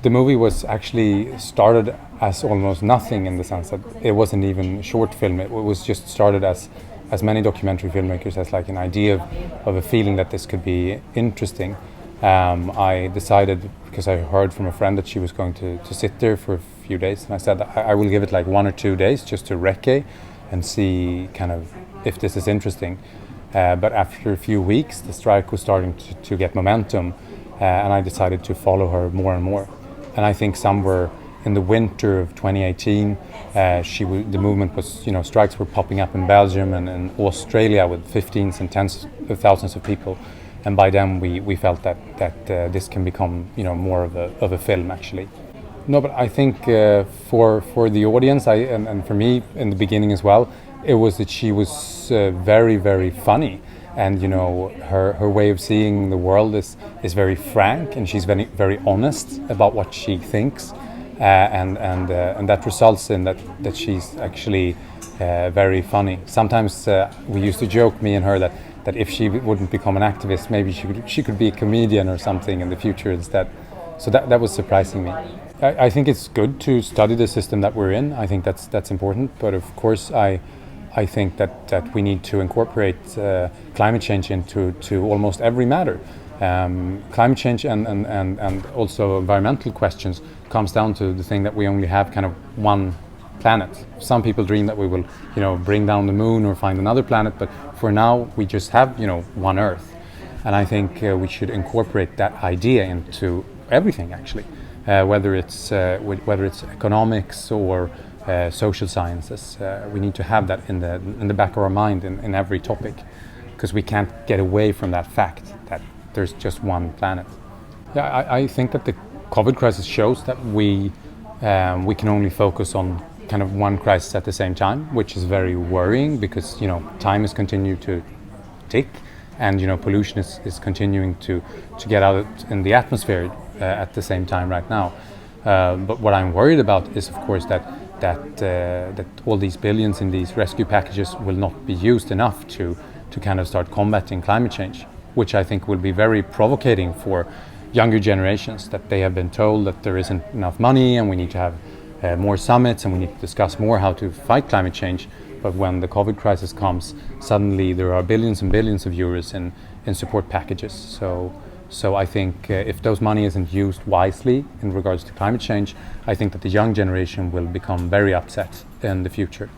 The movie was actually started as almost nothing, in the sense that it wasn't even a short film. It was just started as many documentary filmmakers, as like an idea of a feeling that this could be interesting. I decided, because I heard from a friend that she was going to sit there for a few days, and I said I will give it like 1 or 2 days just to recce and see kind of if this is interesting. But after a few weeks, the strike was starting to get momentum, and I decided to follow her more and more. And I think somewhere in the winter of 2018, the movement was, strikes were popping up in Belgium and in Australia with 15s and 10s of thousands of people. And by then we felt that this can become, more of a film, actually. No, but I think for the audience, and for me in the beginning as well, it was that she was very, very funny. And her way of seeing the world is very frank, and she's very, very honest about what she thinks, and that results in that she's actually very funny. Sometimes we used to joke, me and her, that if she wouldn't become an activist, maybe she could be a comedian or something in the future instead. So that was surprising me. I think it's good to study the system that we're in. I think that's important, but of course I think that we need to incorporate climate change into almost every matter. Climate change and also environmental questions comes down to the thing that we only have kind of one planet. Some people dream that we will, bring down the moon or find another planet, but for now we just have, one Earth. And I think we should incorporate that idea into everything, actually, whether it's economics or social sciences. We need to have that in the back of our mind in every topic, because we can't get away from that fact that there's just one planet. Yeah, I think that the COVID crisis shows that we can only focus on kind of one crisis at the same time, which is very worrying, because time is continuing to tick, and pollution is continuing to get out in the atmosphere at the same time right now. But what I'm worried about is, of course, that all these billions in these rescue packages will not be used enough to kind of start combating climate change, which I think will be very provocating for younger generations, that they have been told that there isn't enough money and we need to have more summits and we need to discuss more how to fight climate change. But when the COVID crisis comes, suddenly there are billions and billions of euros in support packages. So I think if those money isn't used wisely in regards to climate change, I think that the young generation will become very upset in the future.